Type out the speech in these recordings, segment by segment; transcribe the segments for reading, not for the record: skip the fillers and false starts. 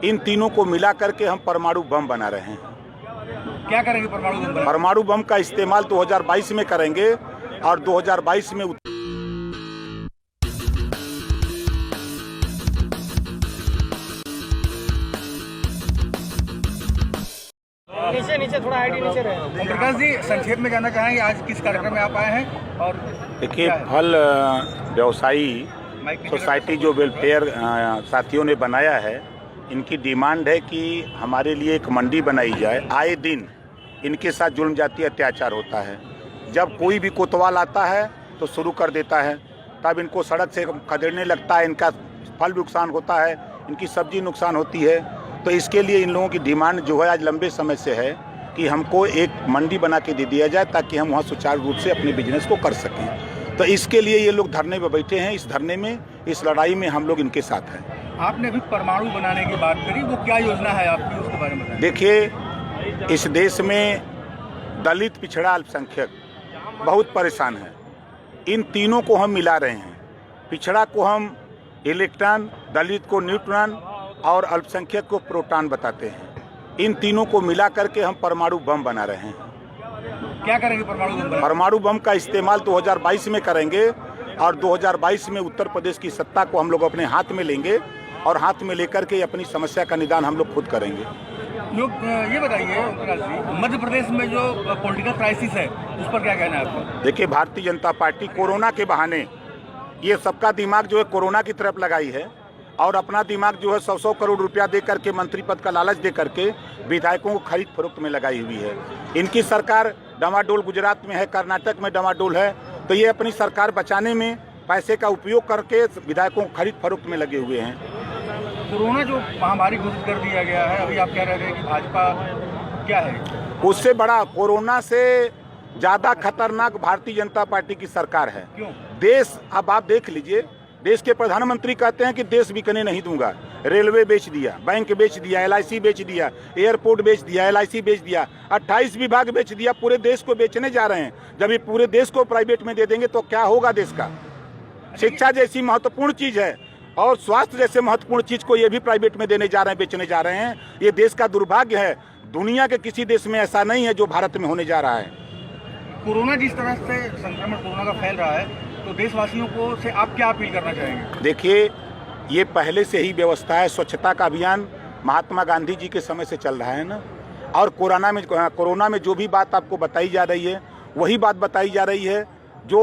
इन तीनों को मिला करके हम परमाणु बम बना रहे हैं। क्या करेंगे परमाणु बम? परमाणु बम का इस्तेमाल 2022 में करेंगे और 2022 में नीचे थोड़ा आईडी नीचे रहे। ओम प्रकाश जी, संक्षेप में जानना चाहेंगे आज किस कार्यक्रम में आप आए हैं? और देखिए, फल व्यवसायी सोसाइटी जो वेलफेयर साथियों ने बनाया है, इनकी डिमांड है कि हमारे लिए एक मंडी बनाई जाए। आए दिन इनके साथ जुल्म जाती अत्याचार होता है। जब कोई भी कोतवाल आता है तो शुरू कर देता है, तब इनको सड़क से खदेड़ने लगता है, इनका फल नुकसान होता है, इनकी सब्जी नुकसान होती है। तो इसके लिए इन लोगों की डिमांड जो है आज लंबे समय से है कि हमको एक मंडी बना के दे दिया जाए ताकि हम वहाँ सुचारू रूप से अपने बिजनेस को कर सकें। तो इसके लिए ये लोग धरने पर बैठे हैं। इस धरने में, इस लड़ाई में हम लोग इनके साथ हैं। आपने अभी परमाणु बनाने की बात करी, वो क्या योजना है आपकी, उसके बारे में बताएं। देखिए, इस देश में दलित, पिछड़ा, अल्पसंख्यक बहुत परेशान है। इन तीनों को हम मिला रहे हैं। पिछड़ा को हम इलेक्ट्रॉन, दलित को न्यूट्रॉन और अल्पसंख्यक को प्रोटॉन बताते हैं। इन तीनों को मिला करके हम परमाणु बम बना रहे हैं। क्या करेंगे परमाणु बम? परमाणु बम का इस्तेमाल 2022 में करेंगे और 2022 में उत्तर प्रदेश की सत्ता को हम लोग अपने हाथ में लेंगे और हाथ में लेकर के अपनी समस्या का निदान हम लोग खुद करेंगे। लोग ये बताइए मध्य प्रदेश में जो पॉलिटिकल क्राइसिस है उस पर क्या कहना है आपका? देखिए, भारतीय जनता पार्टी कोरोना के बहाने ये सबका दिमाग जो है कोरोना की तरफ लगाई है और अपना दिमाग जो है 100-100 करोड़ रुपया दे करके, मंत्री पद का लालच दे करके विधायकों को खरीद फरोख्त में लगाई हुई है। इनकी सरकार डामाडोल गुजरात में है, कर्नाटक में डामाडोल है। तो ये अपनी सरकार बचाने में पैसे का उपयोग करके विधायकों को खरीद फरोख्त में लगे हुए हैं। कोरोना जो महामारी घोषित कर दिया गया है, अभी आप कह रहे हैं कि भाजपा क्या है? उससे बड़ा, कोरोना से ज़्यादा खतरनाक भारतीय जनता पार्टी की सरकार है। क्यों? देश, अब आप देख लीजिए, देश के प्रधानमंत्री कहते हैं कि देश बिकने नहीं दूंगा। रेलवे बेच दिया, बैंक बेच दिया, LIC बेच दिया, एयरपोर्ट बेच दिया, LIC बेच दिया, 28 विभाग बेच दिया। पूरे देश को बेचने जा रहे हैं। जब ये पूरे देश को प्राइवेट में दे देंगे तो क्या होगा देश का? शिक्षा जैसी महत्वपूर्ण चीज़ है और स्वास्थ्य जैसे महत्वपूर्ण चीज़ को ये भी प्राइवेट में देने जा रहे हैं, बेचने जा रहे हैं। ये देश का दुर्भाग्य है। दुनिया के किसी देश में ऐसा नहीं है जो भारत में होने जा रहा है। कोरोना जिस तरह से संक्रमण कोरोना का फैल रहा है, तो देशवासियों को से आप क्या अपील करना चाहेंगे? देखिए, ये पहले से ही व्यवस्था है। स्वच्छता का अभियान महात्मा गांधी जी के समय से चल रहा है ना। और कोरोना में जो भी बात आपको बताई जा रही है वही बात बताई जा रही है जो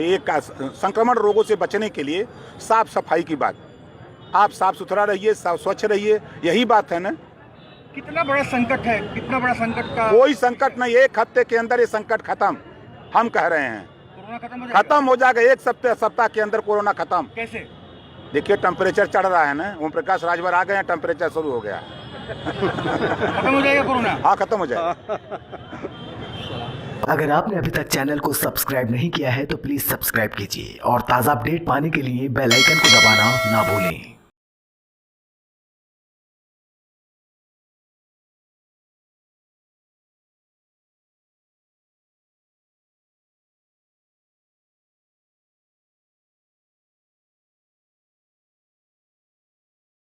एक संक्रमण रोगों से बचने के लिए साफ सफाई की बात। आप साफ सुथरा रहिए, स्वच्छ रहिए, यही बात है ना। कितना बड़ा संकट है, कितना बड़ा संकट का? कोई संकट नहीं, एक हफ्ते के अंदर ये संकट खत्म। हम कह रहे हैं कोरोना खत्म हो जाएगा। एक सप्ताह के अंदर कोरोना खत्म। कैसे? देखिए, टेम्परेचर चढ़ रहा है ना। ओम प्रकाश राजभर आ गए हैं, टेम्परेचर शुरू हो गया। खत्म हो जाएगा कोरोना? हाँ, खत्म हो जाएगा। अगर आपने अभी तक चैनल को सब्सक्राइब नहीं किया है तो प्लीज सब्सक्राइब कीजिए और ताज़ा अपडेट पाने के लिए बेल आइकन को दबाना ना भूलें।